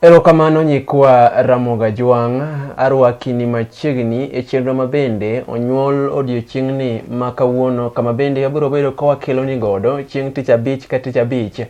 Erokamano nyikwa Ramoga Jwang' arwakini machiegni e chenro mabende onyuol odiochieng'ni ma kawuono kama bende abiro bedo kawakeloni godo chieng' tich abich ka tich abich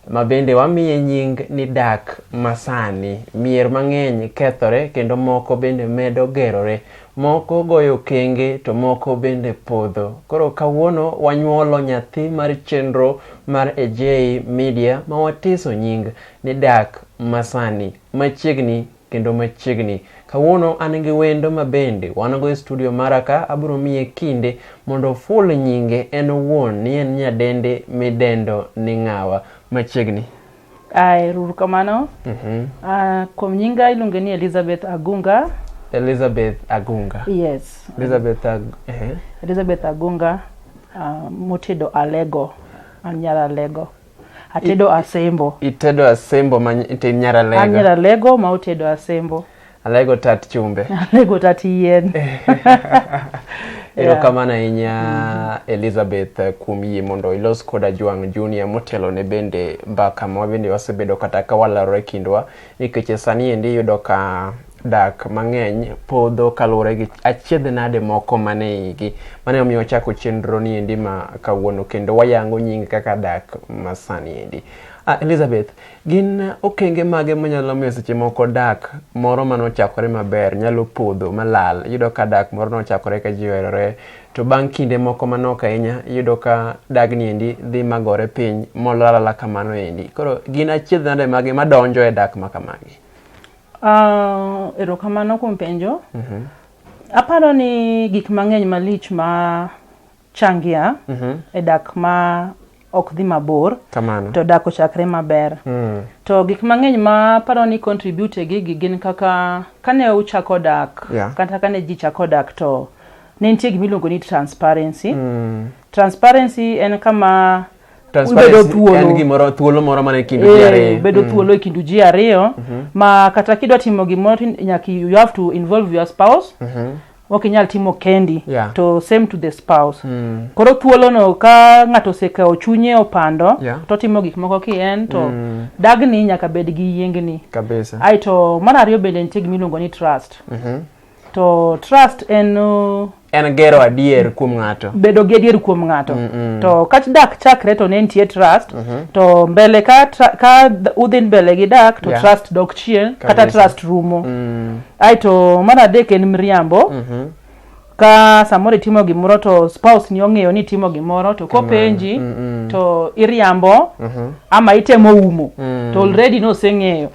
mabende wamiye nying ni dak masani. Mier mang'eny kethore kendo moko bende medo gerore, moko goyo kenge to moko bende podho. Koro kawuono wanyuolo nyathi mar chenro mar EJ Media ma watiso nying ni dak masani, machiegni kendo machiegni. Kawuono an gi wendo mabende wan go e studio maraka, abiro miye kinde mondo full nyinge en owuon ni en nyadende midendo ni ng'awa machiegni. Ruru kamano. Kuom nyinga iluonge ni Elizabeth Agunga. Elizabeth Agunga. Yes. Elizabeth Agunga. Motedo alego. Anyara lego. Atedo asembo. Itedo asembo ite nyara lego. Anyara lego ma utedo asembo. Alego tat chumbe. Alego tat yien. Erokamano ahinya Elizabeth kuom yie mondo ilos koda Jwang' Junior motelo ne bende mbaka ma bende wasebedo kata ka walarore kindwa nikech sani endi yudo ka dak mang'eny podho kaluwore gi achiedh nade moko mane igi. Mane omiyo chako chenro ni endi ma kawuono kendo wayango nying kaka dak masani endi. Elizabeth, gin okenge mage manyalo miyo seche moko dak moro mano chakore maber nyalo podho malal? Yudo ka dak moro no chakore ka ji oherore to bang' kinde moko manok ahinya yudo ka dagni endi dhi magore piny molalala kamano endi. Koro gin achiedh nade mage madonjo e dak makamagi? Erokamano kuom penjo. Aparo ni gik mang'eny malich ma changia e dak ma ok dhi mabor kamano to dak ochakre maber. To gik mang'eny ma aparo ni contribute gigi gin kaka kane uchako dak kata kane ji chako dak to ne nitie gimiluongo ni transparency. Transparency en kama en gimoro thuolo moro mane kindu ji ariyo. Bedo thuolo e kindu ji ariyo ma kata kidwa timo gimoro nyaka you have to involve your spouse. Ok inyal timo kendi to same to the spouse. Koro thuolo no ka ng'ato osekao chunye opando to timo gik moko kien to dagni nyaka bed gi yiengni kabisa. Aito mar ariyo bende nitie gimiluongo ni trust. To trust en gero adier kuom ng'ato. Bedo gi adier kuom ng'ato. To ka dak chakre to ne nitie trust. To mbele ka udhi mbele gi dak to trust dok chien kata trust rumo. Aito mar adek en miriambo. Ka samoro timo gimoro to spouse ni ong'eyo ni timo gimoro to kopenji to iriambo ama itemo umo to already no seng'eyo.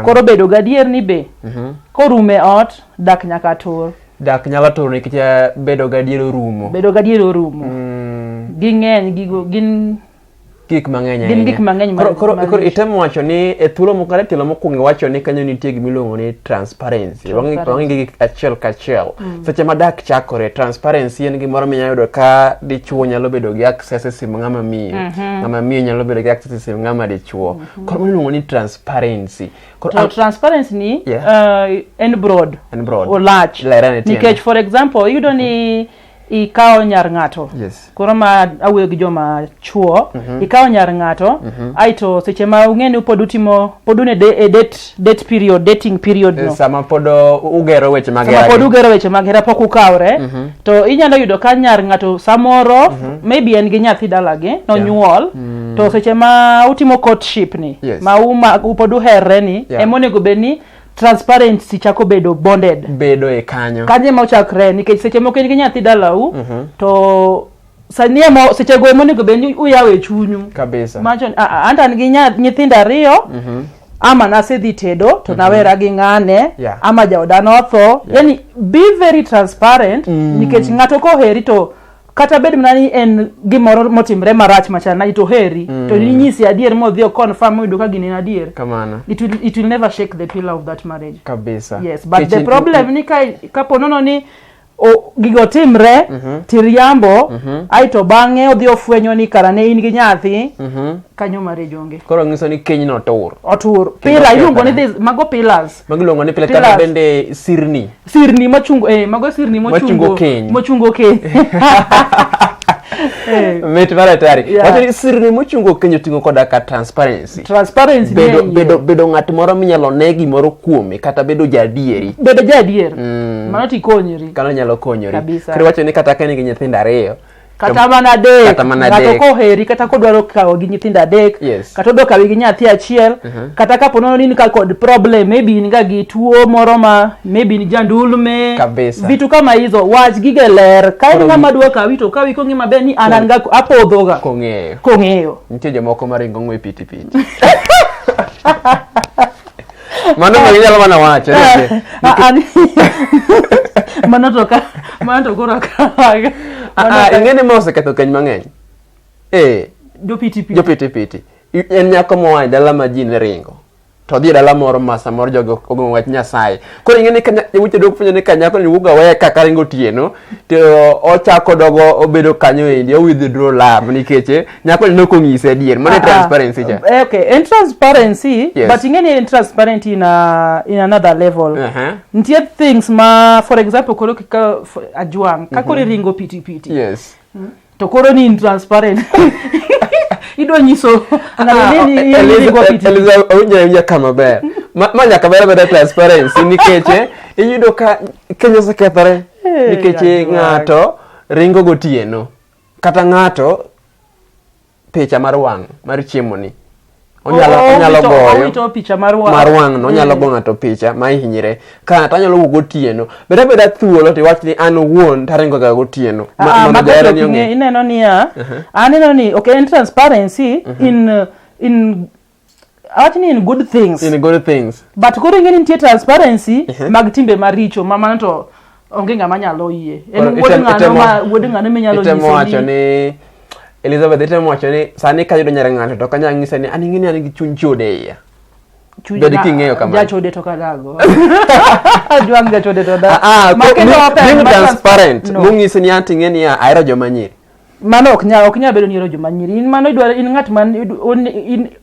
Koro bedo gadier ni be korume ot dak nyaka tur. Dak nyalo tur nikech bedo gadier rumo. Bedo gadier rumo. Ging'eny gigo gin gik mang'eny. Gin gik mang'eny. Koro itemo wacho ni e thuolo mokare telo mokwongo wacho ni kanyo nitie gimiluongo ni transparency. Wang'e gik achiel kachiel. Seche ma dak chakore, transparency en gimoro minyalo yudo ka dichuo nyalo bedo gi access e simu ng'ama miyo. Ng'ama miyo nyalo bedo gi access e simu ng'ama dichuo. Koro miluongo ni transparency. To transparency ni en broad. En broad. O large. Nikech for example, yudo ni ikao nyar ng'ato. Koro ma awuoyo gi joma chuo. Ikao nyar ng'ato. Aito seche ma ung'eni podune date period, dating period no. Sama podo ugero weche magera. Sama podo ugero weche magera pok ukawre. To inyalo yudo ka nyar ng'ato samoro maybe en gi nyathi dalagi no nyuol. To seche ma utimo courtship ni ma upodu herre ni emonego bedni transparency chako bedo bonded. Bedo e kanyo. Kanye ma ochakre nikech seche moko en gi nyathi dalau to sanie mo seche go emonego bedni uyawe chunyu. Kabisa. Macho anta ngi nyithindo ariyo ama nasedhi tedo to nawera gi ng'ane ama jaodano otho. Yani be very transparent nikech ng'ato koheri to kata bed mnani en gimoro motimre marach machana ito heri to ninyisi adier modhi o confirm uyudo ka gini adier. Kamano. It will never shake the pillar of that marriage. Kabisa. Yes, but the problem ni ka ponono ni gigo timre tiriambo aito bang'e odhi ofwenyo ni karane in gi nyathi kanyo marriage onge. Koro ng'iso ni keny no tur. Otur. Pila iluongo ni this mago pillars. Magiluongo ni pillars kata bende sirni. Sirni machungo mago sirni mochungo keny. Met maratari. Wacho ni sirni mochungo Kenya tingo koda ka transparency. Transparency bedo ng'at moro minyalo ne gimoro kuome kata bedo jadieri. Bedo jadier. Mano ti konyori. Kana nyalo konyori. Koro wacho ni kata ka ni gi nyithindo ariyo. Kata mana adek. Ng'ato koheri kata kodwaro kawo gi nyithindo adek. Kata odok kawi gi nyathi achiel. Kata ka ponono ni ka kod problem maybe ni ga gi tuo moro ma maybe ni jandulme. Vitu kama hizo wach gige ler. Ka en ng'ama dwa kawi to kawi kongi maber ni anan ga apodhoga. Kong'eyo. Nitie jomoko maringo ng'we piti. Mano nyalo mana wacho. Mano to koro ka. Ingene mo oseketho keny mang'eny. Jo piti. En nyako moa dala ma ji ne ringo. To dhi dala moro masa moro jogo ogongo wach Nyasaye. Koro ingene ka wuche dok fwenyo ni ka nyako ni wuga weya kaka ringo tieno to ochako dogo obedo kanyo endi o withdraw love nikech nyako ni nokong'ise adier. Mano transparency ja. Okay, in transparency, but ingene in transparency in another level. Ntie things ma for example koro ka ajuang ka koro ringo piti. Yes. To koro ni in transparent. Ido nyiso nini ringo piti. Eliza onye kama ber. Ma nyaka ber transparency nikech iyudo ka Kenya sekethore nikech ng'ato ringo gotieno kata ng'ato picha mar wang' mar chiemo ni onyalo goyo to picha mar wang' no onyalo go ng'ato picha ma hinyire kata anyalo wugo gotieno beda thuolo to wach ni an wuon taringo ga gotieno ma gero ni ineno ni aneno ni okay in transparency in actually in good things but koro ngeni nitie transparency mag timbe maricho mama to onge ng'ama nyalo yie en wuod ng'ano menyalo nyise ni Elizabeth itemo wacho ni sani ka yudo nyare ng'ato to kanya ng'ise ni ani ngini ani gi chuny chode iya. Bedi king'eyo kamano. Ja chode to kadago. Ajuang ja chode to da. Being transparent. Mung'ise ni anti ng'eni ya ahero joma nyiri. Mano ok nya bedo ni hero joma nyiri. Mano idwaro in ng'at man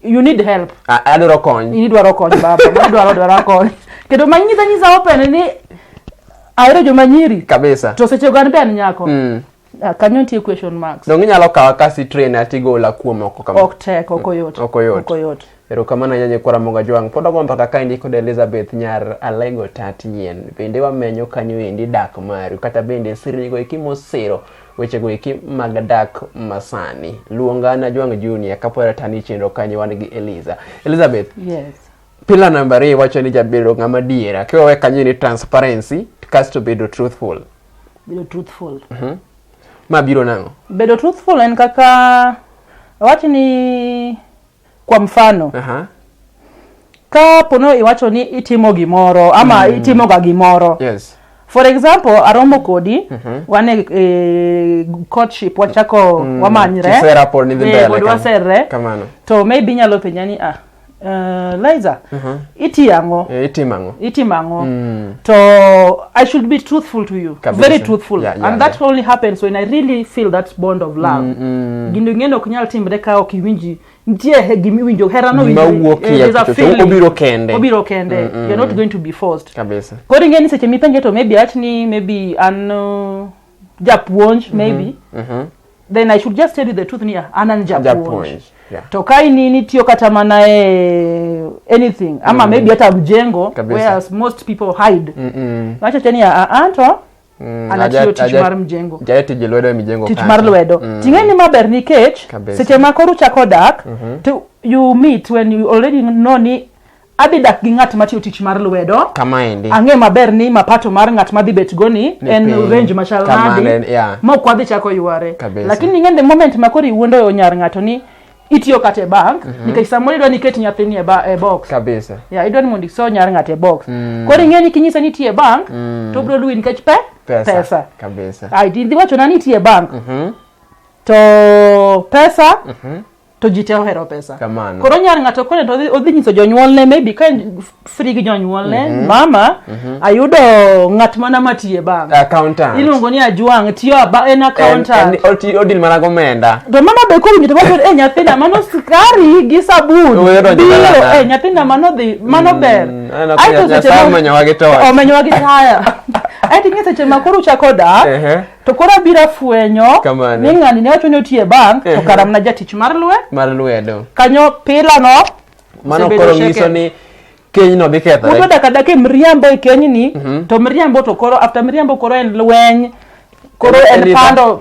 you need help. Adwaro kony. Idwaro kony baba. Mano dwaro kony. Kendo manyisa open ni ahero joma nyiri. Kabisa. To seche gan ben nyako. Kanyo nitie question marks. Dongi nyalo kawa kasi train atigola kuom oko kama. Ok tek, okoyot. Ero kamana nyanye kwa Ramoga Juang. Poda kwa mpaka kaindi kod Elizabeth nyar alego tatien. Bende wa menyo kanyo endi dak maru. Kata bende siri go iki mosero. Weche go iki magadak Masani. Luongana Juang Junior. Kapora tani Chenro kanyo wanigi Eliza. Elizabeth. Yes. Pila nambari wacho ni jabedo ngama diera. Kiwa we kanyo ni transparency. Kasto bedo truthful. Mabiro nango. Bedo truthful en kaka wacho ni kwa mfano. Ka pono iwacho ni itimo gimoro ama itimo ga gimoro. Yes. For example, aromo kodi wane courtship wachako wamanyre. Kisera por ni mbele. Kodwasere. Kamano. To maybe nyalo penyani Liza, itimango. So I should be truthful to you. Kabisa. Very truthful. And that only happens when I really feel that bond of love. Gindu ngeno kunyal timbre ka okiwinji ntie gimiwinjo herano there's a feeling obiro kende. You're not going to be forced. Kabisa. Kodi ngeni seche mipenje to maybe an japuonj maybe. Then I should just tell you the truth ni anan japuonj. To kai nini tiyo kata mana anything ama maybe hata mjengo whereas most people hide. Wacha teni anto anatiyo tich mar mjengo. Jaye tije lwedo mijengo kata. Tich mar lwedo. Tingeni maber nikech seche makoru chako dak to you meet when you already know ni adhi dak gi ng'at matiyo tich mar lwedo. Kama endi. Ang'e maber ni mapato mar ng'at madhi bet goni en range machal nade. Ma kwadhi chako yuare. Lakini ng'ende moment makori wuondo nyar ng'ato ni itiyo kate bank nikech samoro idwa niketi nyathini e box kabisa idwa ni mondo iso nyar ng'ate box koro ing'eni kinyisa ni tie bank to bro luwi nikech pesa kabisa idhi wacho na ni tie bank to pesa to jite ohero pesa koro nyar ng'ato kone to odhi nyiso jonyuolne maybe ka free gi jonyuolne mama ayudo ng'at mana matie bank accountant iluongo ni Ajuang tiyo en accountant odil mana gomenda to mama be ko winjo to wacho nyathina mano skari gi sabun biro nyathina mano dhi mano ber ai to seche omenyo wagi taya Aiti ng'e seche makoro chako dak to koro bira fwenyo ni ng'ani ne wacho ni otie bank to karam na jatich mar lwedo kanyo pila no mano koro nyiso ni keny no bikethore ko dak e mriambo e keny ni to mriambo to koro after mriambo koro en lweny koro en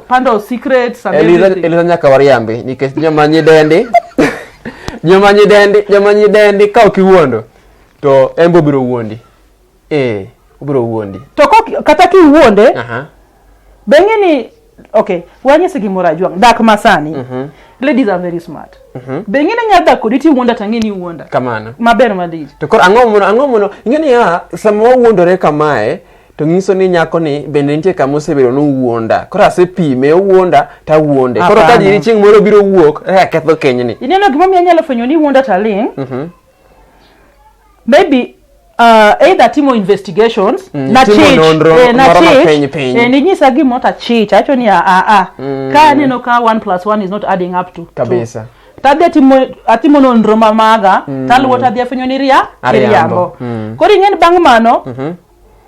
pando secrets Eliza nyaka wariambi nikech joma nyidendi ka ok iwuondo to embo biro wuondi obiro wuondi to kata ki wuonde beng'e ni okay wanyise gimoro ajwang' dak masani ladies are very smart beng'e ni nyada kodi ti wuonda tangi ni wuonda kamano maber malich to koro ang'o mono ing'eni sama wuondore kamae to ngiso ni nyako ni bende nitie kama osebedo no wuonda koro asepime wuonda ta wuonde koro ka jiri chieng' moro biro wuok ketho keny ni ineno gima mi anyalo fwenyo ni wuonda taling maybe either timo investigations na chich ni nyisa gimo ta chich acho ni ka neno ka 1+1 is not adding up to kabisa tadhi atimo nonro mamaga taluwo tadhi afwenyo ni riambo koro ing'en bang' mano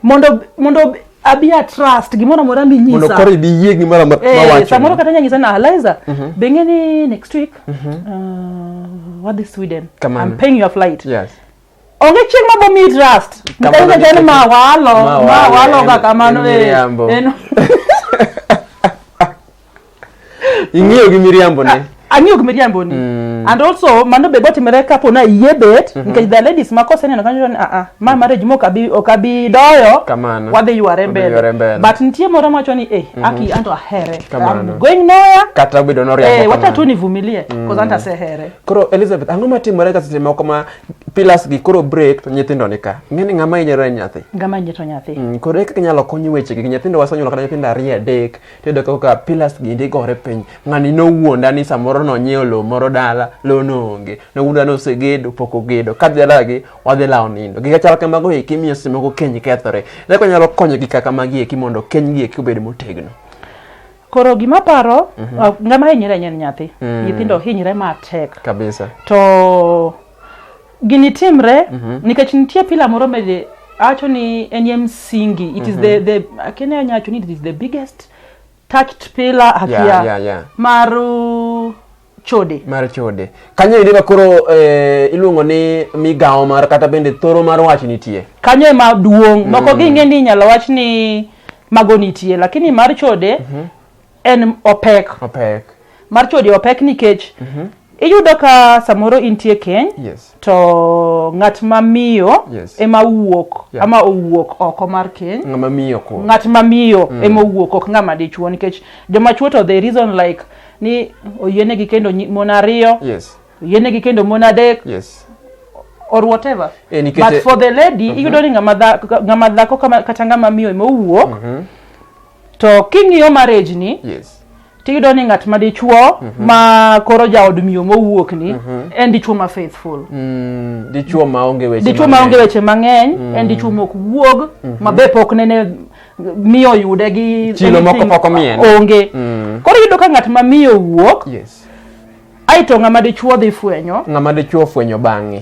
mondo abia trust gimoro mora mi nyisa mondo koro ibiyie gimoro mawacho samoro kata nyisa na Eliza beng'e ni next week what is Sweden I'm paying your flight yes onge chieng' mabo mi trust mkaina jani mawalo ga kamano ing'iyo gi miriambo ne ang'iyo gi miriambo ni and also mano be botimere kapo na yebet nikech the ladies makoseneno kanyo ni ma marriage mo okabi doyo wadhi yware mbele but nitie moro macho ni aki anto ahere I'm going nowhere kata bedo no riambo wacha tu nivumilie cause anta sehere koro Elizabeth ang'o matimore ka seche moko ma pilas gi koro break to nyithindo nika ng'eni ng'ama inyero nyathi koro eka nyalo konyi weche gi nyithindo wasonyuolo kata nyithindo 2-3 tedo kaka pilas gi ndigore piny ng'ani no wuonda ni samoro no nyiewo lo moro dala lo no onge no wuonda no segedo poko gedo kadhialagi wadhi lao nindo giga chal kamago eki miyo seche moko keny kethore eka nyalo konyo gi kaka magi eki mondo keny gi eki obed motegno koro gima paro ng'ama hinyre nyen nyathi nyithindo hinyre matek kabisa to gini timre nikech nitie pila moro mede acho ni en msingi it is the akene nyacho ni it is the biggest touched pillar hakia maru chode kanyo ideba koro iluongo ni migao mar kata bende thoro mar wach nitie kanyo ema duong' moko ginge ni nyalo wach ni mago nitie lakini mar chode en opek mar chode opek nikech iyudo ka samoro intie keny to ng'at mamiyo ema wuok ama owuok oko mar keny ng'at mamiyo ema wuok ok ng'ama dichuo nikech joma chuo to the reason like ni oyiene gi kendo mon ariyo oyiene gi kendo mon adek or whatever but for the lady iyudo ni ng'ama dhako kata ng'ama miyo ema wuok to king'iyo marriage ni tiyudo ni ng'at ma dichuo ma koro jaod miyo mowuok ni en dichuo ma faithful dichuo ma onge weche mang'eny en dichuo mok wuog ma be pok nene miyo yude gi chilo moko poko mien onge koro yudo ka ng'at ma miyo wuok aito ng'ama dichuo dhi fwenyo bang'e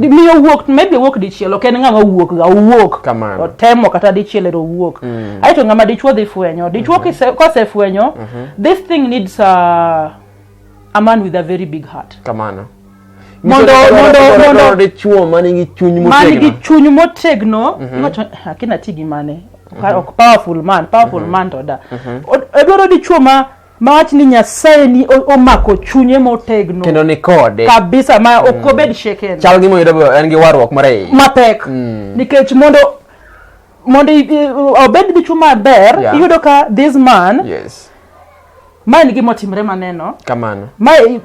miyo wuok maybe wuok dichielo ken ng'ama wuok kamano temo kata dichielo wuok aito ng'ama dichuo dhi fwenyo dichuo kosefwenyo this thing needs a man with a very big heart kamano mondo dichuo manigi chuny motegno akina tigi mane powerful man to da edwaro dichuo mawach ni Nyasaye ni omako chunye motegno kendo ni kode kabisa ma ok obed shaken chal gimo yudo en gi warruok mare mapek nikech mondo obed dichuo maber iyudo ka this man man gimo timre maneno kamano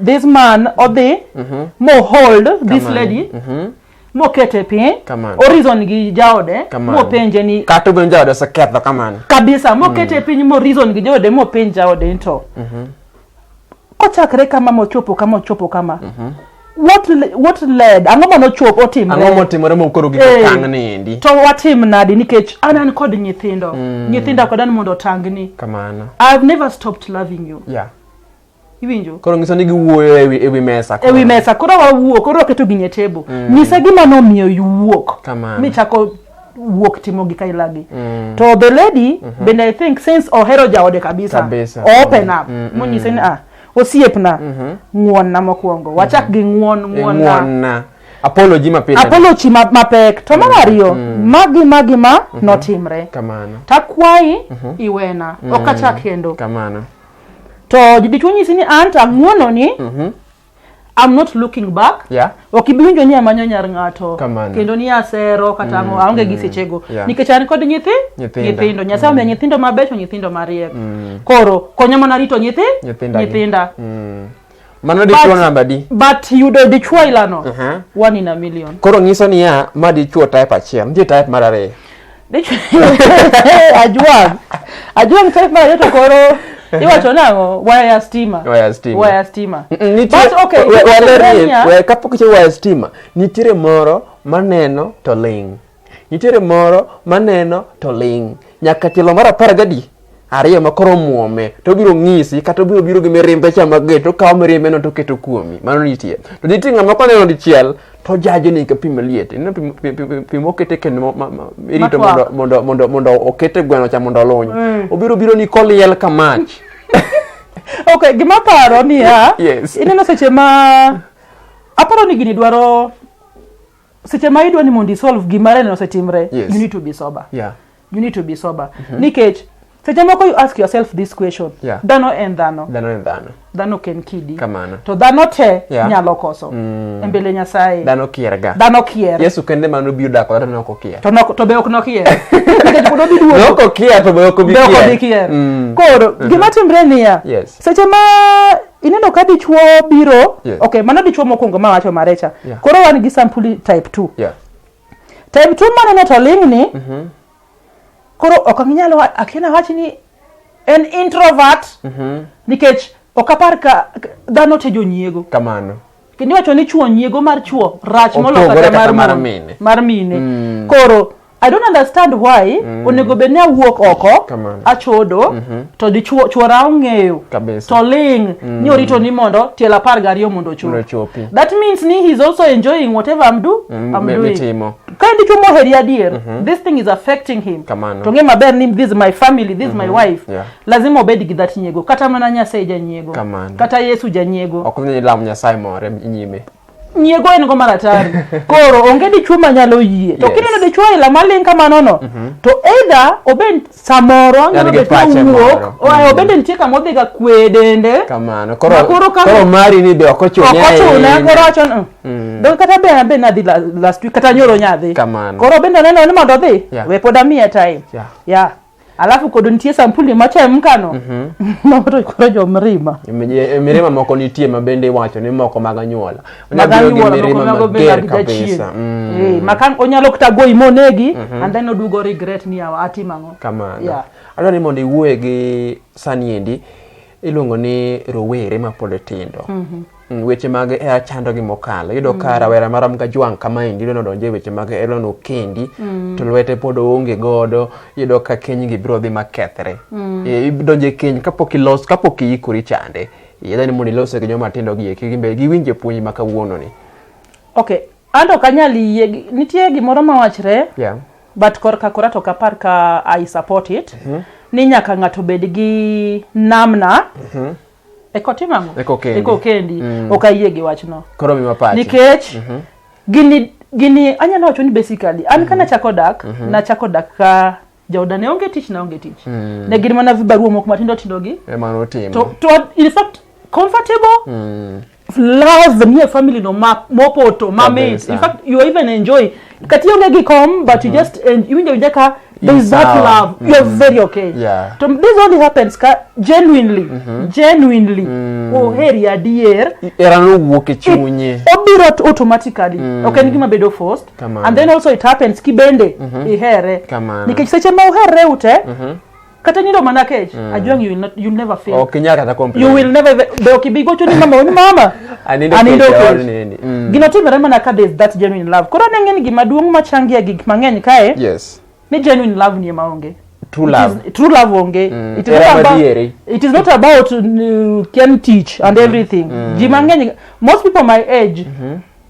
this man odhi mo hold this lady mo kete piny o reason gi jaode mo penje ni kato ben jaode seketho kamano kabisa mo kete piny mo reason gi jaode mo penje jaode to kochakre kama mochopo kama what led ang'o mano chopo timore mo koro gi tang ni ndi to watim nadi nikech an kod nyithindo kod an mondo tangni kamano I've never stopped loving you iwinjo koro ng'iso ni giwuoyo ewi mesa koro wawuok koro keto ginye table nyisa gima nomiyo yuwuok kamano michako wuok timo gi kailagi. To the lady bende I think since ohero jaode kabisa. Open up. Monyise ni osiepna ng'won na mokwongo. Wachak gi ng'won na. Apology mapile. Apology mapek. To mariyo magi ma notimre. Kamano. Takwai iwena. Okachak kendo. Kamano. To dichonyisi ni anta ng'wono ni I'm not looking back. Yeah. Okibiwinjo ni amanyo nyar ng'ato. Kendo ni asero kata aonge gi sechego. Nikech an kod nyithindo. Nyasaye omiyo nyithindo mabecho, nyithindo mariek. Koro konyo mana rito nyithinda. Mano dichuo namba di. But yudo dichuo ilano. 1 in a million. Koro ngiso ni ma dichuo type achiel. Ndiye type mar ariyo. Ajuang type mar ariyo to koro iwacho nango wire steamer. But okay, we kapok che wire steamer nitiere moro maneno to ling. Nyaka tilo mara par gadi ariyo makoro muome to biro ngisi kata biro gi mirimbe chama geto ka mirimbe no to keto kuomi. Mano nitie. To nitie ngama ko neno dichiel to jaje ni ka pimeliete. Ino pimo kete ken irito mondo okete gweno cha mondo lony. Obiro ni koliel kamach. Okay, gima paro ni yes. Ineno seche ma aparo ni gini dwaro seche ma idwa ni mondo solve gimare no setimre. Yes. You need to be sober. Yeah. You need to be sober. Nikech seche moko you ask yourself this question. Yeah. Dhano en dhano. Dhano ken kidi. Kamano. To dhano te nyalo koso. Embele Nyasaye. Dhano kier. Yesu kende mano biyo dako dhano ok kier. To be ok no kier. Nikech podo bi duo. Ok kier to be ok bi kier. Koro gima timre niya. Yes. Seche ma ineno ka dichuo biro. Okay, mano dichuo mokwongo ma wacho marecha. Koro wan gi sample type 2. Yeah. Type 2 maneno to ling ni. Koro ok nyalo akina wachi ni en introvert. Nikech okapar ka dhano te jonyiego. Kamano. Kendo wacho ni chuo nyiego mar chuo rach molo kata mar mine. Koro I don't understand why onego bedne awuok oko achodo to di chuora ong'eyo to ling ni orito ni mondo tiel 12 mondo chopi. That means ni he's also enjoying whatever I'm doing. Kandi chumo heri adier, this thing is affecting him. To nge maber ni this is my family, this is my wife. Lazima obed gi that nyiego. Kata mana Nyasaye janyiego. Kata Yesu janyiego. Ok ni lam Nyasaye more nyime. Nyiego en go maratari. Koro onge dichuo manyalo yie. To kineno dichuo ila maling kamano no. To either oben samoro ang'o bet wuok o oben nitie kama odhi ga kwedende. Kamano. Koro mari ni be ok ochune. Koro achon. Do kata be na dhi last week kata nyoro nyadhi. Koro bende neno ni mondo dhi. We pod amiye time. Yeah. Alafu kodo nitie sampuli machem kano. Noto koro jo mrima. Mirima moko nitie mabende wacho ni moko mag anyuola. Mirima mager kabisa. Makan onyalo kutago imonegi and then odugo regret ni atimango. Kamano. Yeah. Adwa ni mondo iwuoye gi sani endi iluongo ni rowere ma pod tindo. Weche mag chando gi mokalo yudo ka rawera maram ga juang kama indi no donje weche mag elono kendi to lwete pod onge godo yudo ka keny gi biro dhi makethre donje keny kapok ikuri chande yedani mondo ilose gi joma tindo gi gimbe giwinje puonj ma kawuono ni. Okay, ando kanyali nitie gimoro ma wachre. But kora to kapar ka I support it. Ni nyaka ngato bed gi namna. Eko kendi okayie gi wachno. Koro mi mapache. Nikech gini anyalo wacho ni basically an kana chako dak na chako dak ka jauda ne onge tich na onge tich. Ne gin mana vibaruo moko matindo gi. Emano timo. To in fact comfortable. Love near family no mopoto mates. In fact you even enjoy. Kati onge gi kom but you just you ka there is that love. You're very okay. Yeah. So this only happens genuinely. Oh, heri adier. Era no wuok e chunye. Obiro automatically. Okay, ngima bedo forced. And then also it happens kibende ihere. Nikech seche ma uhere ute. Kata nido mana kech. Ajuang you'll never fail. Okay, nyaka ta complain. You will never kibigo chuni mama. Anido kech. Gino timere mana ka there's that genuine love. Koro nengen gima duong machangia gik mang'eny kae. Yes. Ni genuine love ni maonge. True love onge. It is not about can teach and everything. Most people my age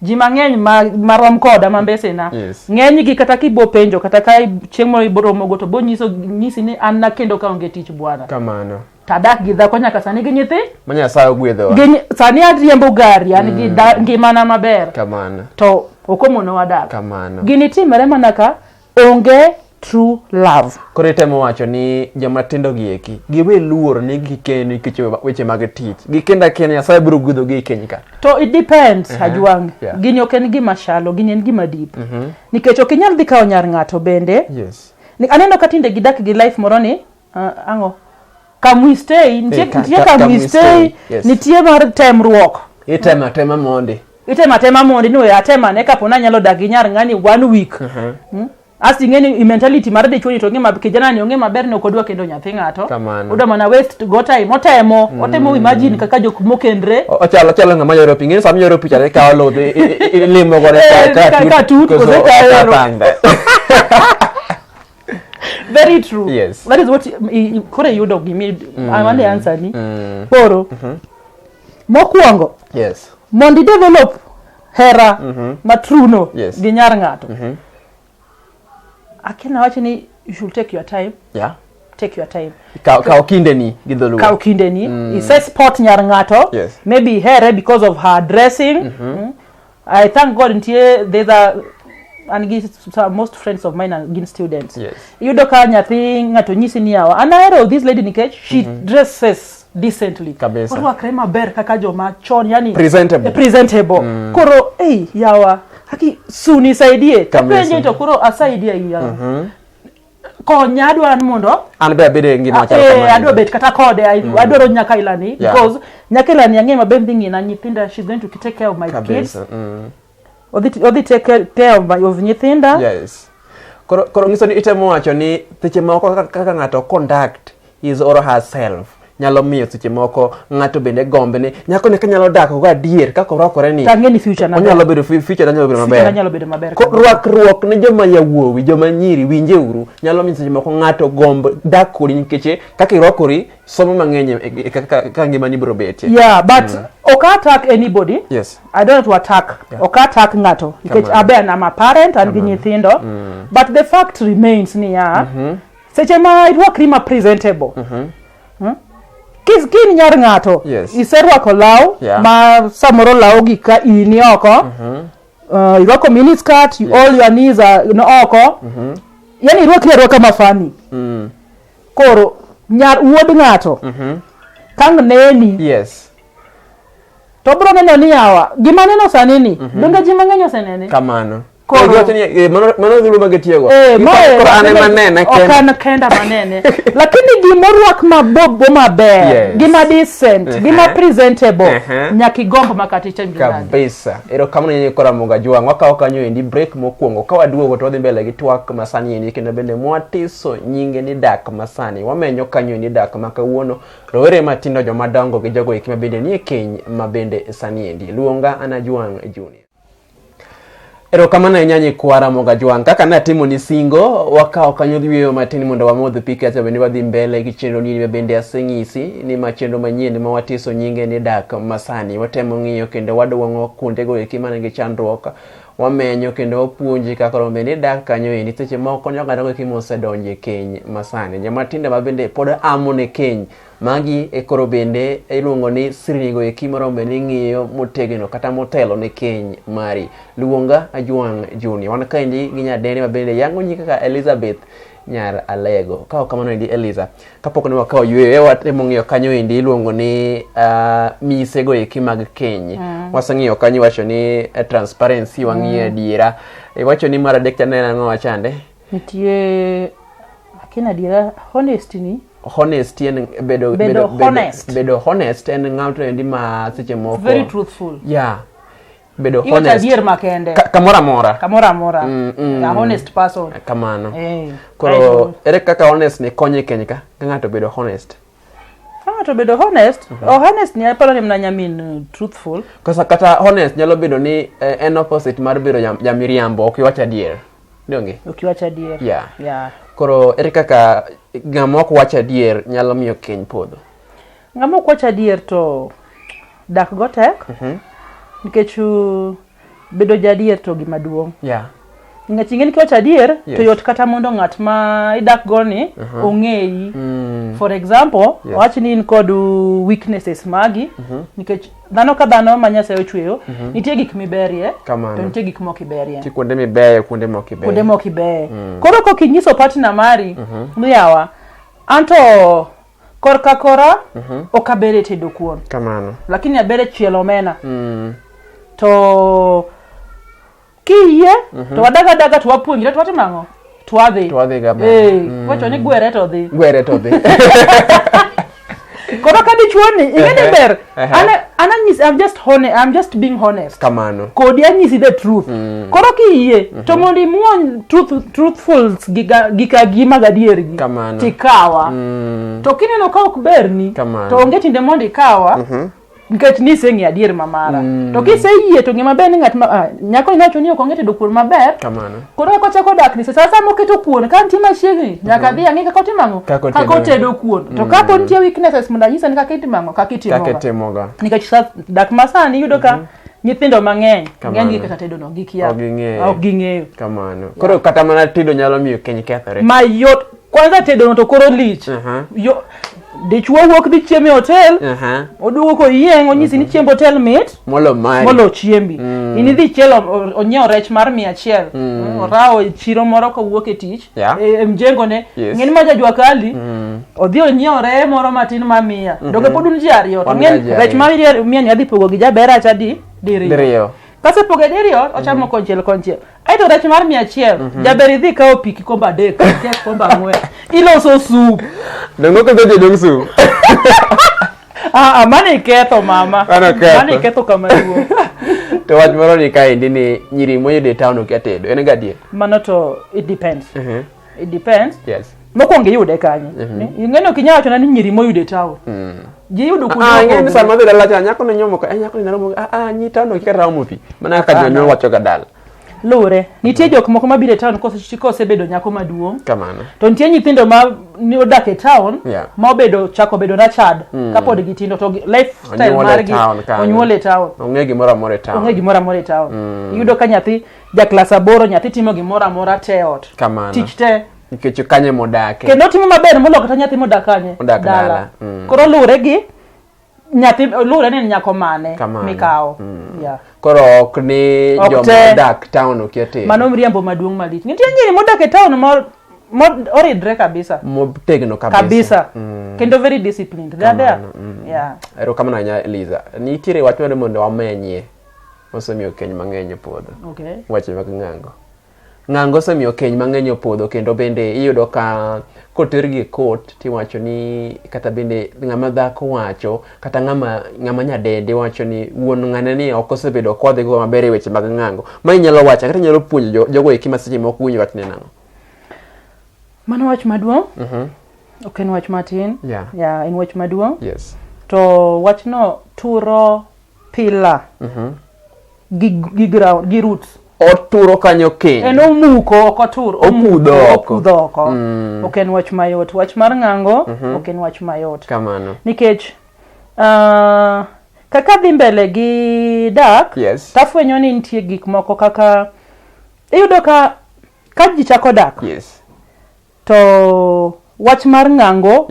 ji mang'eny marom koda mambese na ng'eny gi kata kibo penjo kata kai chieng' moro ibro mogo to bo nyisi ni an na kendo ka onge tich bwana kamano tadak gi dhako nyaka sani gi nyithi manya sayo gwedho sani ariembo gari an gi ngimana maber kamano to okomono wadak kamano gini timere mana ka onge true love. Kore temo wacho ni joma tindo gieki giwe luor ni gikeni nikech weche mag tich gikenda Kenya sabe biro gudho gi Kenya to it depends Ajwang gini oken gima shalo gini en gima deep nikech ok inyal dhi kawo nyar ng'ato bende aneno ka tinde gidak gi life moro ni ango come we stay nitie come we stay nitie mar temruok itema mondi no atema ne kapona nyalo dak gi nyar ng'ani 1 week Asi ngeni mentality mar de choni to ngema kijana ni ongema ber ne okodwa kendo nyathi ngato uda mana waste go time otemo imagine kaka jok mokendre ochalo ngama yoro pingine sam yoro picha re ka lo de limo gore ka tut ko very true yes. That is what kore yudo gimi I want the answer ni poro mokuongo yes mondi develop hera matruno gi nyar ngato akina wacha ni you should take your time take your time ka okindeni gidholuwa ka okindeni isa sport nyar ngato maybe here because of her dressing I thank God until there's a and most friends of mine are gin students you do ka nyathi ngato nyisi ni yawa anahero this lady nikech she dresses decently koro krema ber kaka joma chon yani presentable koro yawa haki suni saidie tapenje to kuro asaidia iya ko nyadwa an mondo an be abede ngima chalo kamano adwa bet kata kode adwaro nyaka ilani because nyaka ilani angema bending na nyithinda she's going to take care of my kids odi take care of nyithinda yes koro ngiso ni itemo wacho ni seche moko kaka ngato conduct his or herself nyalo miyo seche moko ngato bende gombe ni nyako ne kanyalo dak go adier kako rokore ni tangeni future na nyalo bedo future nyalo bedo maber ruok ne joma yawuowi joma nyiri winjeuru nyalo miyo seche moko ngato gombe dak kodi nikech kaka irokori somo mang'eny kaka ngima ni biro betie but ok attack anybody I don't want to attack ok attack ngato nikech abe na ma parent and gi nyithindo but the fact remains ni seche ma irwakri ma presentable Kini nyar ngato iserwako law ma samoro law gi ka ini oko irwako mini skirt all your knees are oko yani irwako mafani koro nyar wuod ngato kang neni to bro neno ni yawa gima neno sanini donga ji mang'eny osenene kamano mano dhulu magetiego koro ane manene okana kenda manene lakini gimorwak mabobo maber gima decent gima presentable nyaki gombo makati changirani kabisa ero kamano yenye kora Monga Jwang wakawo kanyo endi break mokuongo ka waduogo to wadhi mbele gi Twak Masani endi kendo bende mwatiso nyinge ni dak Masani wamenyo kanyo endi dak makawuono rowere matindo jomadongo gi jogo ekima bende nie keny mabende sani endi luonga ana Jwang Junior. Ero kamana nyanyi kwara Monga Jwang kaka natimo ni singo wakawo kanyo giweyo matini mondo wamodho piki acha bende wadhi mbele gi chenro nini bende aseng'isi ni machenro manyien ma watiso nyinge ni dak Masani watemo ng'iyo kendo wadwong'o kuondego ekima nigi chandruok wamenyo kendo wapuonji kaka rombe ni dak kanyo endi seche moko nyaka kimo osedonje keny Masani joma tinde mabende pod amo ne keny magi ekoro bende iluongo ni sirnigo ekima rombe ni ng'iyo motegno kata motelo ne keny mari luonga Ajwang Junior wan kaendi gi nyadende mabende yango nyi kaka Elizabeth nyar Alego kawo kamano endi Eliza kapok ne wakawo yweyo watemo ng'iyo kanyo endi iluongo ni misego eki mag keny waseng'iyo kanyo wacho ni transparency wang'iyo adiera wacho ni mar adek chanena ang'o wachande nitie akina adiera honesty en bedo honest en ng'ato endi ma seche moko very truthful bedo honest adier makende kamora mora a honest person kamano koro ere kaka honest ne konye keny ka ng'ato bedo honest honest ni aparo ni mnanyamin truthful kosa kata honest nyalo bedo ni en opposite mar bedo jamiriambo okiwacha adier donge okiwacha adier koro ere kaka ng'ama ok wacha adier nyalo miyo keny podho ng'ama ok wacha adier to dak go tek nikech bedo jadier to gima duong'. Yeah. Ng'ech ing'eni kiwacho adier to yot kata mondo ng'at ma idak goni ong'eyi. For example, wach ni in kod weaknesses magi nikech dhano ka dhano ma Nyasaye ochweyo nitie gik miberie to nitie gik mok iberie. Ti kuonde mibeyo kuonde mok ibeyo. Kuonde mok ibeyo. Koro kok inyiso partner mari miyawa anto korka kora ok abere tedo kuon. Kamano. Lakini abere chielo omena. To kiye to wadaga to wapuonjre to watimo ang'o? To wadhi gaba. Wacho ni gwere to dhi. Koro ka dichuoni ing'eni ber. I'm just being honest. Kamano. Kodi anyisi the truth. Koro kiye to mondo imuony truthfuls gika gima gadier gi. Tikawa. To kineno ka ok berni to onge tinde mondo ikawa. Nikech ni sengi adier mamara. To kiseyie to gima ber ni ng'at nyako inacho ni ok ong'e tedo kuon maber. Koro ko chako dak ni sasa moketo kuon ka ntie machiegni nyaka dhi ang'e kaka otimo ang'o kaka tedo kuon. To kapo nitie weaknesses mondo anyisa ni kaka itimo ang'o kaka itimoga. Nikech dak masani yudo ka nyithindo mang'eny ng'eny gi kata tedo no gikia ok ging'eyo. Kamano. Koro kata mana tedo nyalo miyo keny kethore. Mayot kwanza tedo no to koro lich. Yo dichuo wuok dhi chiemo e hotel oduogo ko yieng onyisi ni chiemb hotel mit molo chiembi inidhi chielo onyiew rech mar 100 orao chiro moro ko wuok e tich e mjengo ne ng'eni ma jajwa kali odhi onyiew rech moro matin ma 100 doge podun ji ariyo to ng'eni rech ma 100 ni adhi pogo gi jabera acha diriyo kase poge diriyo ochamo konchiel aito rech mar 100 jaberi dhi kawo pi kikombe 3 kikombe 4 iloso soup Dongo ko dong soup. Mane ketho mama. Mane ketho kamaduo. To wach moro ni kae ni nyiri moyudo e town ok atedo. En gadier. Mano to it depends. It depends. Yes. Mokwongo yude kanye. Ing'eno kinyawacho na ni nyiri moyudo e town. Ji yudo kuno. Ng'eni sama dhi dala cha nyako no nyomo ka nyako ni naromo nyi town ok kata romo pi. Mana ka jonyuol wacho ga dala. Lure, nitie jok moko mabiro e town kose bedo nyako maduong'. Kamano. To nitie nyithindo ma ni odak e town ma chako bedo na chad kapod gitindo to lifestyle margi onyuol e town. Ong'e gimoro amora e town. Yudo ka nyathi ja class 8 nyathi timo gimoro amora te ot. Tich te nikech kanye modake. Kendo timo maber molo kata nyathi modak kanye dala. Koro lure gi nyathi lure ni nyako mane mikao. Koro ok ni joma dak town ok yate. Mano mriambo maduong' malit. Nitie nyiri modak e town oridre kabisa. Motegno kabisa. Kendo very disciplined. They are there. Ero kama na nya Eliza. Nitiere wach mane mondo wamenyie. Osemiyo keny mang'eny opodho. Wache mag ng'ango semiyo keny mang'eny opodho kendo bende iyudo ka kotergi court tiwacho ni kata bende ng'ama dhako wacho kata ng'ama nyadende wacho ni wuon ng'ane ni ok osebedo kodhi go maber e weche mag ng'ango. Ma inyalo wacho kata inyalo puonjo jogo eki maseche moko winjo wach neno. Mano wach maduong'. Ok en wach matin. En wach maduong'. Yes. To wach no turo pila. Gi ground, gi roots. Oturo kanyo keny. En omuko ok otur. Opudho oko. Ok en wach mayot. Wach mar ng'ango ok en wach mayot. Kamano. Nikech kaka dhi mbele gi dak, tafwenyo ni nitie gik moko kaka iyudo ka ji chako dak. To wach mar ng'ango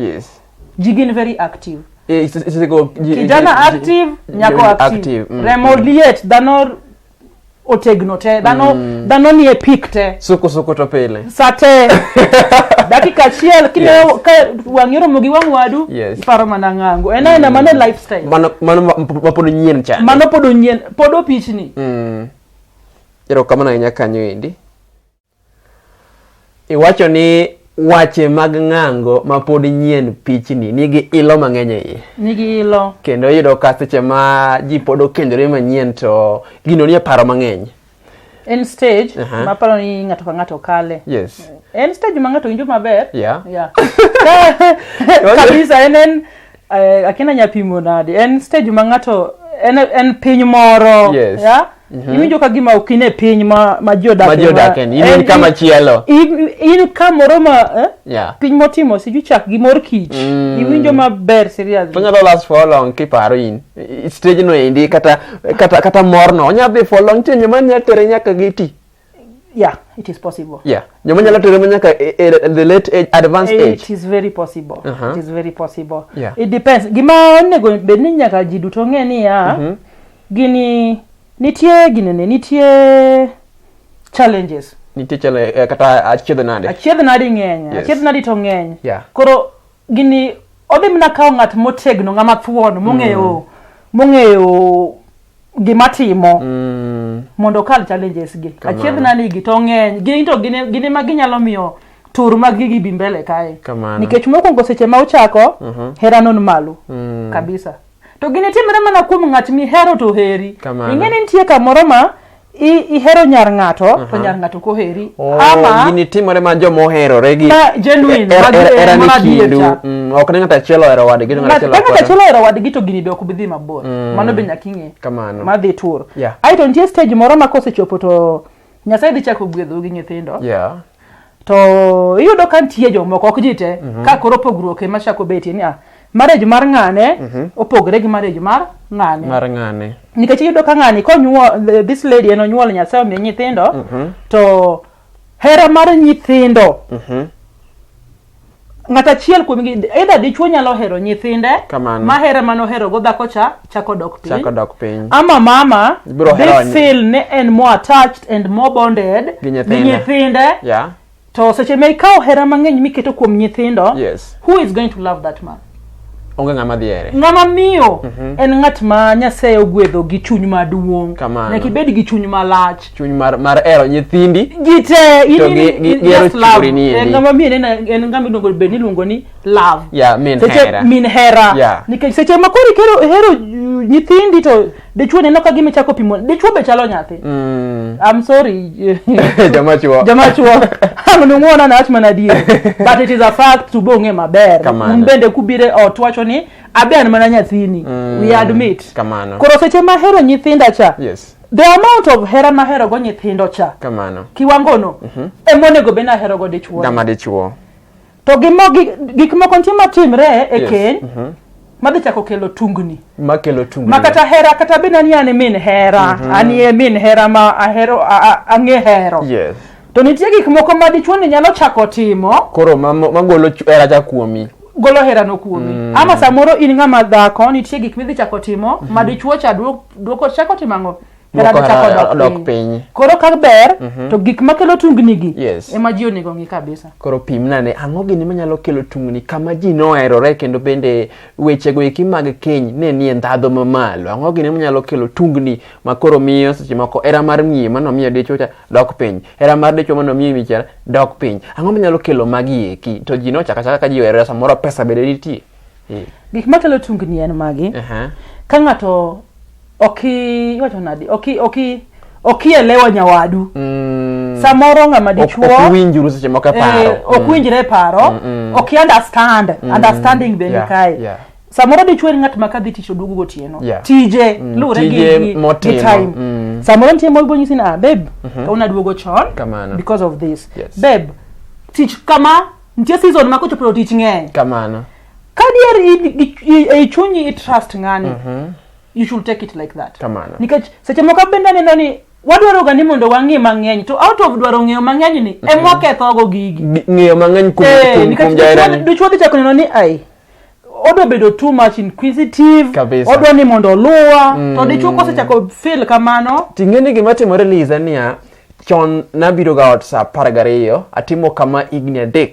ji gin very active. Kijana active, nyako active. Remo liet, dhano otegno te, dhano ni e pik te. Suko to pile. Sate. Dakika achiel kine ka wang'iro mogi wang' wadu paro mana ng'ango. Ena mano lifestyle. Mano pod nyien cha. Mano pod nyien, pod opichni. Ero kama na nya kanyo endi. Iwacho ni wache mag ng'ango ma pod nyien pichni nigi ilo mang'eny e iye. Nigi ilo. Kendo yudo ka seche ma ji pod okendore manyien to gino ni paro mang'eny. En stage ma paro ni ng'ato ka ng'ato kale. En stage ma ng'ato winjo maber. Kabisa en akina nyapimo nade. En stage ma ng'ato en piny moro. iwinjo ka gima okine piny ma jodak in kama chielo in kamoro ma piny motimo siju chak gi mor kich iwinjo maber seriously to nyalo last for long kiparo in stage no endi kata morno onyadhi for long tenye man nyatere nyaka giti. Yeah, it is possible. Yeah, nyoma nyalo tere nyaka the late age, advanced age. It is very possible. It is very possible. Yeah. It depends. Gima onego bedni nyaka ji duto ng'e ni gini nitie challenges. Nitie kata achiedh nade. Achiedh nade ng'eny. Achiedh nade to ng'eny. Yeah. Koro gini odhi mana kawo ng'at motegno ng'ama thuon mong'eyo gima timo mondo kal challenges gi. Achiedh nade gi to ng'eny. Gini ma ginyalo miyo tur mag gi bi mbele kae. Nikech mokwongo seche ma ochako hera non malo kabisa. To gini timre mana kuom ng'at mihero to heri. Ing'eni nitie kamoro ma ihero nyar ng'ato to nyar ng'ato ko heri. Ama gini timore ma jomo oherore gi genuine era ni kindu. Ok ne ng'ata chielo hero wadgi to ng'ata chielo hero wadgi to gini be ok bidhi mabor. Mano be nyaka ing'e. Ma dhi tur. Ai to nitie stage moro ma kosechopo to Nyasaye dhi chako gwedho gi nyithindo. To iyudo ka nitie jomoko ok ji te ka koro pogruok ema chako betie ni marriage mar ng'ane opogore gi marriage mar ng'ane. Nikech iyudo ka ng'ani konyuol this lady en onyuol Nyasaye omiye nyithindo to hera mar nyithindo ng'ata chiel kuom gi either dichuo nyalo hero nyithinde ma hera mano hero go dhako cha chako dok piny ama mama they feel ne en more attached and more bonded gi nyithinde. To seche me ikaw hera mang'eny miketo kuom nyithindo who is going to love that man? Onge ng'ama dhiere. Ng'ama miyo en ng'at ma Nyasaye ogwedho gi chuny maduong'. Nyaka ibed gi chuny malach. Chuny mar ero nyithindi. Gite gero churini. Ng'ama miyo en ng'ama iluongo bed ni luongo ni love. Min hera. Nikech seche ma koro hero nyithindi to dichuo neno ka gima chako pimo. Dichuo be chalo nyathi. I'm sorry. Jamachuo. Ang nuona na ach manadie. But it is a fact to bonge maber. Mbende kubire otwacho ni aben mana nyathini. We admit. Koro seche ma hero nyithinda cha. The amount of hera ma hero go nyithindo cha. Kiwango no. Emonego bena hero go dichuo. Gama dichuo. To gik moko ntima timre e keny. Madhi chako kelo tungni. Makata hera kata bena ni ane min hera. Ani min hera ma ahero ang'e hero. To nitie gik moko ma dichuo ni nyalo chako timo. Koro magolo hera cha kuomi. Golo hera no kuomi. Ama samoro in ng'ama dhako nitie gik midhi chako timo ma dichuo cha duoko chako timango. Hera chako dok piny. Koro ka ber to gik makelo tungni gi ema ji onego ng'i kabisa. Koro pimnane ang'o gini manyalo kelo tungni kama ji noherore kendo bende weche go eki mag keny ne nie ndhadho mamalo. Ang'o gini manyalo kelo tungni ma koro miyo seche moko hera mar miyo mano miyo dichuo cha dok piny. Hera mar dichuo mano miyo michara dok piny. Ang'o manyalo kelo magi eki to ji nochaka ka ji oherore samoro pesa bende nitie. Gik makelo tungni en magi. Ka ng'ato okielewa nyawadu. Samoro ng'ama dichuo okwinjuru seche moko paro. Okwinjre paro. Understanding be Mikai. Samoro dichuo ng'at ma kadhi tich oduogo gotieno. Tije lure gi time. Samoro nitie mo ibonyisi na babe ka una duogo chon because of this. Babe tich kama nitie season ma kochopo tich ng'eny. Kamano. Ka dier e chunyi trust ng'ani. You should take it like that. Nikech seche moko benda neno ni wadwaro ga ni mondo wang'e mang'eny to out of dwaro ng'eyo mang'eny ni emo ketho go gigi. Ng'eyo mang'eny kum jairani. Dichuo dhi chako neno ni odo bedo too much inquisitive. Odo ni mondo luwa. To dichuo kosechako feel kamano. Ting'eni gima timore Liza niya chon nabiro ga ot sa 12 atimo kama igni 3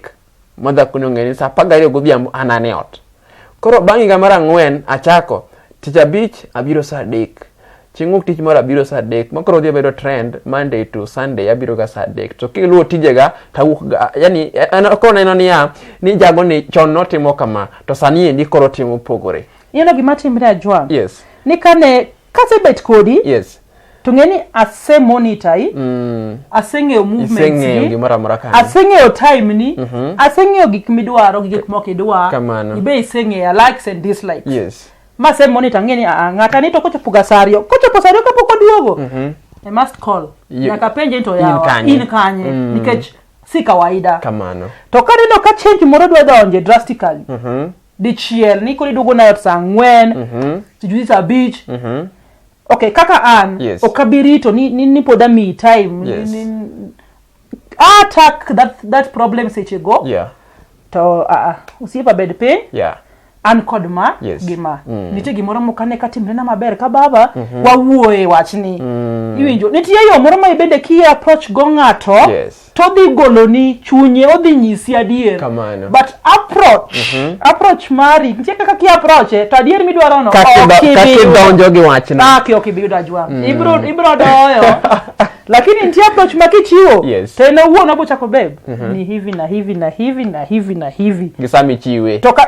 madhako ni ong'eni sa 12 godhiambo anane ot. Koro bang' higa mar 4 achako tich abich abiro sa 3. Chieng' tich mar abiro sa 3. Makoro dhi bedo trend Monday to Sunday abiro ga sa 3. To kiluo tijega tawuok ga yani ko neno ni jago ni chon notimo kama to sani endi koro timo pogore. Yeno gima timre ajwa. Ni kane kasebet kodi. To ng'eni ase monitor aseng'eyo movements ni aseng'eyo time ni aseng'eyo gik midwaro gi gik moko idwa ibe iseng'eyo likes and dislikes. Mase monitor ng'eni ng'ata ni to kochopo sario kapok oduogo I must call. Nyaka penje to yawa in kanye nikech si kawaida. Kamano. To kadino ka change moro dwa donje drastically. Dichiel ni kodi dugo na yot sangwen. Sijui sa beach. Okay, kaka an okabirito ni poda me time. Attack that problem seche go. Yeah. To usiepa bed pain. Yeah. An kod ma gima nitie gimoro mokane katimre na maber ka baba wawuoe wachni iwinjo nitie yo moro ma ibende ki approach go ngato to dhi goloni chunye odhi nyisi adier but approach mari nitie kaka ki approach to adier midwaro no kaki donjo gi wachni ok ibiyudo ajwa ibro doyo lakini nitie approach makichiwo tena uo no bochako beb ni hivi na hivi na hivi na hivi na hivi gisami chiwe toka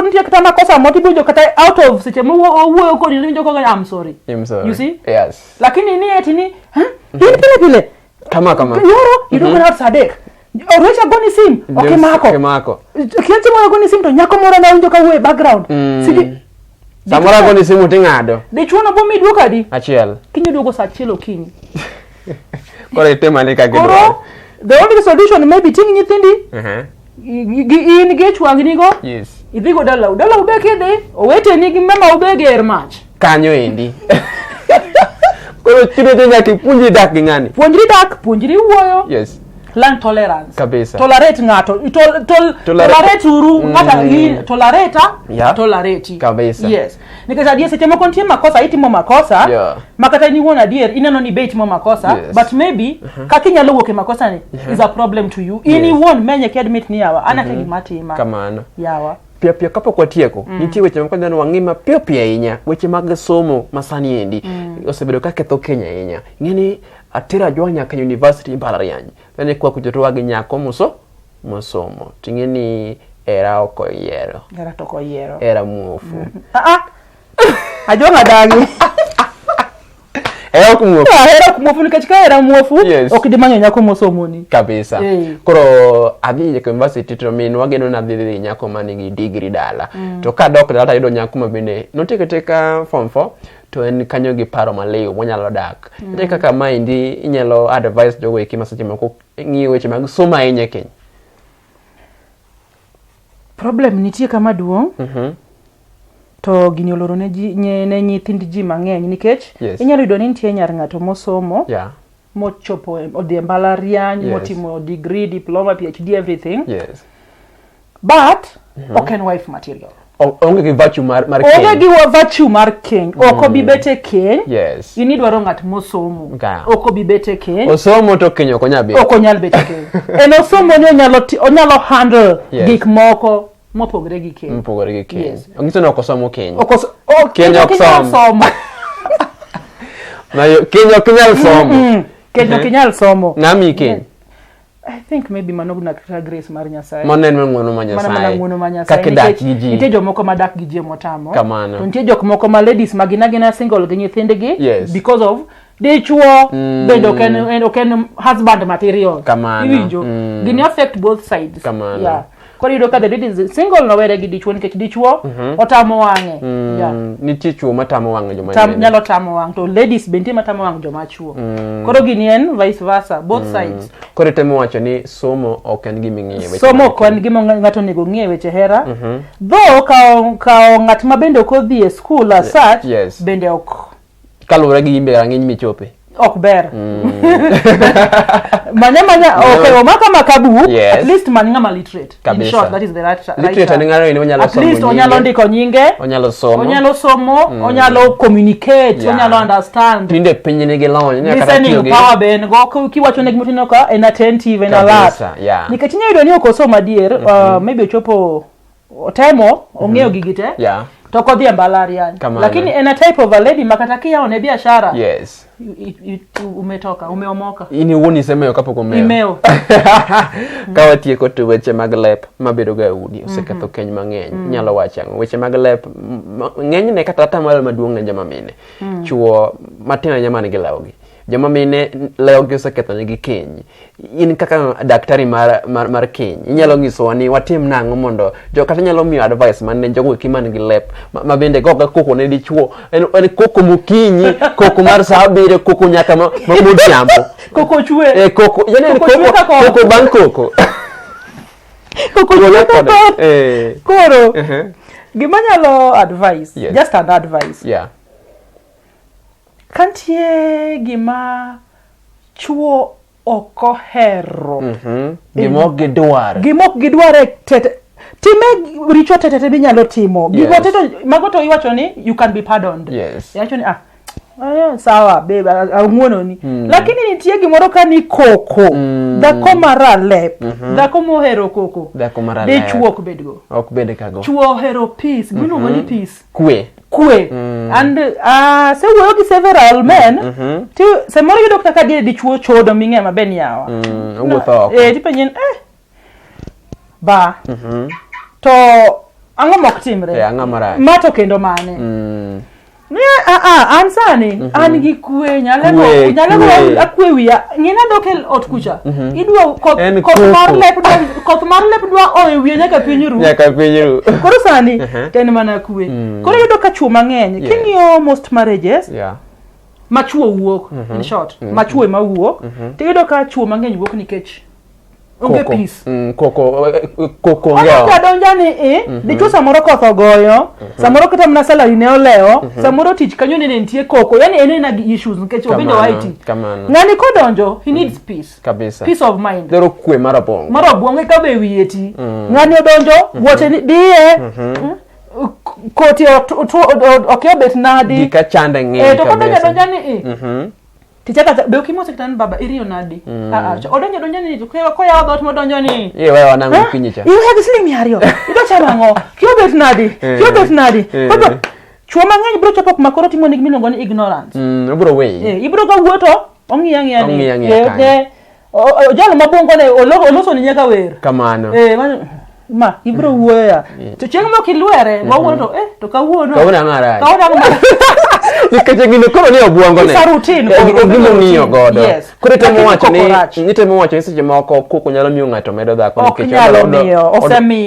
nitie kata makosa motibujo kata out of seche mo wuoyo kodi nijo ko I'm sorry you see yes lakini ni eti ni pile kama yoro idugo na sadek orecha goni sim okay mako kiasi mo goni sim to nyako moro na unjo ka wuoyo background sidi samora goni sim utingado de chuno bo mi duoka di achiel kinyo duogo sa achiel okinyi kore tema ni ka gidwa the only solution maybe ting nyithindi in ge chwangni go idhi go dala ubeke de owete ni gi mama ubege ermach kanyo endi koro chiro de nyaki punji dak ngani punjri wuoyo learn tolerance kabisa tolerate ngato tolerate uru ngata tolerate kabisa nikata die seche moko ntie makosa itimo makosa makata ni wona dier ineno ni bait mo makosa but maybe kakinyalo wuoke makosa ni is a problem to you ini won menye ki admit ni yawa ana tegi matima kamano yawa pia kapok watieko nitie weche moko ndano wangima pia ahinya weche mag somo masani endi osebedo ka ketho Kenya ahinya ngeni atira jwanya ka university mbalariany bene kwa kujotowa gi nyako musomo tingeni era okoyiero era muofu ajonga dagi era kumuofu nikachika era muofu okidimanya nyako musomoni kabisa koro adhi je university to min wageno na dhi nyako manigi degree dala to ka dok dala yudo nyako mabende noteketeka form 4 to en kanyo gi paro maleyo monyalo dak ite kaka maindi inyalo advise jogo e kima seche moko ngiyo weche mag soma ahinya Kenya problem nitie kama duong to gini oloro ne nyithind ji mang'eny nikech inyalo yudo ni nitie nyar ng'ato mosomo mochopo odhi mbalariany motimo degree diploma PhD everything but ok en wife material onge gi virtue mar keny onge gi virtue mar keny oko bibete keny ini dwaro ng'at mosomo oko bibete keny osomo to keny ok onyal bete keny en osomo ni onyalo handle gik moko mopogre gi keny ongiso no kosomo keny keny ok somo na keny ok nyal somo keny ok nyal somo ngami keny I think maybe manogna kata grace mar Nyasaye. Monen ng'wono ma Nyasaye. Kaka dak gi ji. Nitie jomoko ma dak gi ji motamo. Kamano. To nitie jok moko ma ladies magina single gi nyithindgi because of dichuo bendo oken husband material. Kamano. Iwinjo. Gini affect both sides. Kamano. Yeah. Kori do ka the ladies single no were gi dichuo nikech dichuo otamo wange. Nitie chuo matamo wange joma nyalo tamo wang to ladies bende matamo wang joma chuo. Koro gini en vice versa both sides. Koro temo wacho ni somo ok en gima ng'iye weche. Somo ok en gima ng'ato nego ng'iye weche hera. Though ka ng'at ma bende ok odhi e school as such bende ok kalure gi imbe rang'iny michope. Ok ber. Manya okay omaka makabu at least manya ma literate. In short that is the right literate ni ng'aro ni onyalo somo. At least onyalo ndiko nyinge. Onyalo somo. Onyalo communicate. Onyalo understand. Tinde pinyi ni gilony ni kata tiyo gi power ben go kiwacho ne gimotino ka en attentive en alert. Nikech nyayudo ni okosoma dier maybe ochopo otemo ong'eyo gigite. To kodhi mbalariany lakini en a type of a lady makata kia one biashara umetoka umeomoka ini uoni semeyo kapoko imeo kawa tieko to weche mag lep mabedo ga udi oseketho keny mang'eny nyalo wachango weche mag lep ng'eny ne kata tamal maduong' ne joma mine chuo matin nyama ne gilawgi joma mine leo gi oseketho negi keny. In kaka daktari mar keny, inyalo nyisowa ni watim nang'o mondo kata nyalo miyo advice man ne jogo kiman gi lep ma bende goga koko ne dichuo en koko mukinyi koko mar saa 7 koko nyaka modhiambo koko chwe koko yani koko bang koko koko chwe koro gima nyalo advice just an advice kantie gima chuo okohero gimok gidware time richo tete binyalo timo gigo teto mago to iwacho ni you can be pardoned yacho ni sawa babe ang'uono ni lakini nitie gimoro kani koko dhako mara lep dhako mohero koko de chuo ok bed kago chuo hero peace ginugo ni peace kwe and se wuoyo gi several men ti samoro yudo kaka di chuo chodo ming'e maben yawa wuotho tipenyen ba to ang'o mok timre mato kendo mane an sani an gi kwe nyalego akwe wiya ng'ina dokel ot kucha idwa koth mar lep dwa oe wiya nyaka piny ru koro sani ten mana kwe koro yudo ka chuo mang'eny king'iyo most marriages machuo wuok in short machuo ema wuok tiyudo ka chuo mang'eny wuok nikech onge peace koko donjani dichuo samoro koth ogoyo samoro kata mna salary ne oleo samoro tich kanyo ne nitie koko yani ene gi issues nikech obinjo waiti ng'ani kodonjo he needs peace peace of mind dero kwe marabong ka be wieti ng'ani odonjo wote diye koti okebet nadi dika chande ng'e to kodonjani tichaka be ukimo sektan baba iriyo nadi odonjo ni ko ya dot modonjo ni wewe wanangu kinyicha you have slim yariyo ido chamango kiyobet nadi baba chuo mang'eny bro chopo makoro timo ni gimiluongo ni ignorance bro we ibro ga wuoto ong'iya ni jalo mabongo ne oloso ni nyaka wer kamano ma ibro wuoya to chieng' mokilwere wawuono to kawuono ng'ara nikech gino koro ni obwongo ne gimo ng'iyo godo koro temo wacho ni seche moko koko nyalo miyo ng'ato medo dhako nikech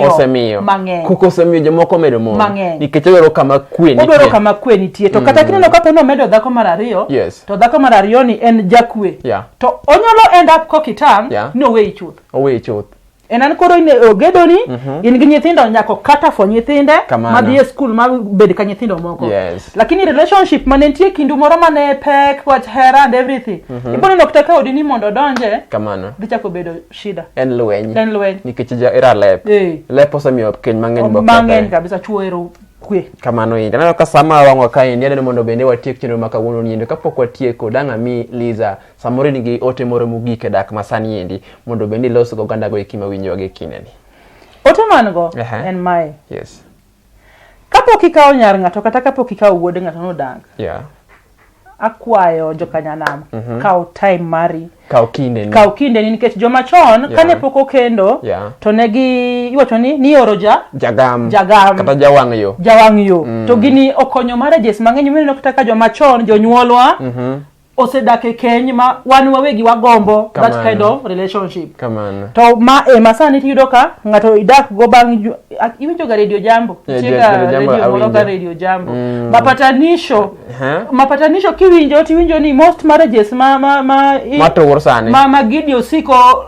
osemiyo koko osemiyo jomoko medo mon nikech odwaro kama kwe nitie to kata kineno kapo ni omedo dhako mar ariyo to dhako mar ariyo ni en jakwe to onyalo end up kokitang' ni oweyi chuth enan koro ine ogedo ni in gi nyithindo nyako kata fo nyithinde madhi e school ma bed ka nyithindo moko lakini relationship mane nitie kindu moro mane pek wach hera and everything ibo ni nokta ka odini mondo donje kamano dhi chako bedo shida en lweny nikech era lep osemiyo keny mang'eny kabisa chuero kwe kamano indi neno ka sama wang'wa kae ndiane mondo bende watiek chenro ma kawuono niendo kapok watieko dang'a mi Liza samoro nigi ote moro mogik e dak masani endi mondo bende los go ganda go ekima winjo ge kineni ote man go en mae kapok ikawo nyar ng'ato kata kapok ikawo wuode ng'ato no dak akwayo jokanyanam kaw time mari kaw kinde ni nikech joma chon kane pok okendo to negi iwacho ni oro jagam kata jawang' yo to gini okonyo marriages mang'eny mino kata joma chon jonyuolwa osedake keny ma wan wawegi wagombo that kind of relationship kamano to masani tiyudo ka ng'ato idak go bang iwinjo ga radio jambo radio jambo mapatanisho kiwinjo tiwinjo ni most marriages matowor sani ma gidi osiko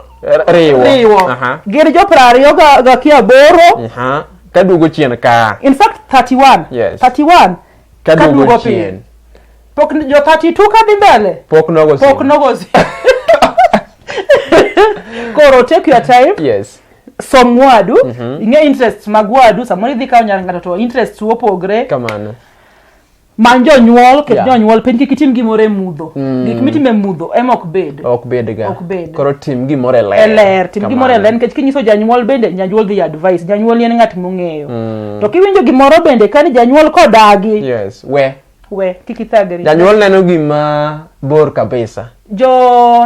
riwo gir jo 20 ga kia boro kadugo chien ka in fact 31 kadugo chien pok jo 32 kadhi mbele pok nogosi koro take your time som wadu inge interest mag wadu samoro idhi kawo nyar ng'ato to interest opogre kamano manjo nyuol ket jonyuol piny kitim gimoro e mudho gik mitime mudho ema ok bed ga koro tim gimoro tim gimoro e ler nikech kinyiso janyuol bende janyuol dhi advice janyuol en ng'at mong'eyo to kiwinjo gimoro bende kani janyuol kodagi we kikithagri janyuol neno gima bor kabisa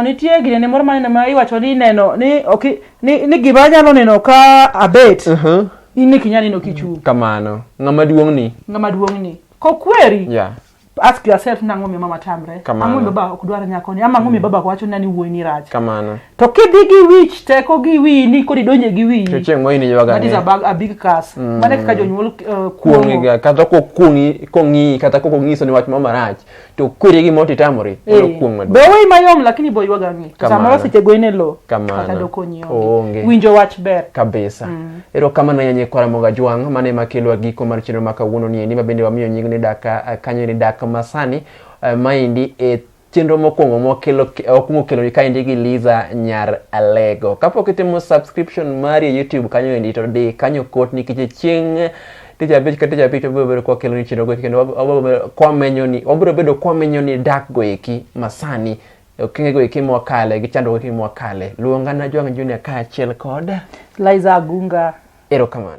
nitie gine moro ma iwacho ni neno ni gima nyalo neno ka abet ini kinyani no kichu kamano ng'ama duong' ni ko kweri ask yourself nango mi mama tamre ango mi baba okudwara nyakoni ama ango mi baba kwacho nani wuoi ni rach kamano to kidhi gi wich teko gi wi ni kodi donje gi wi to cheng moini yoga that is a big cast mane ka jonyuol kuongi ga kata ko kungi kongi kata ko ngiso ni wach mama rach to kwiri gi moti tamori no kuong madu be wi mayom lakini boy yoga ngi sama seche goine lo kata dokonyo winjo wach ber kabisa ero kama na yenye kwara moga juang mane makelo giko mar chenro makawuono ni ni mabende wamiyo nying ni daka kanyo ni daka Masani maindi chenro mokwongo mokwongo kelo ni kaindi gi Liza Nyar Alego kapok itimo subscription mari YouTube kanyo endi to di kanyo kot ni kiche chieng tija bich obiro kwa kelo ni chenro go kendo kwa menyo ni obiro bedo kwa menyo ni dak go eki Masani okenge go eki mwakale gichando go eki mwakale luonga na Juang Junior ka achiel kod Liza Agunga ero kamano.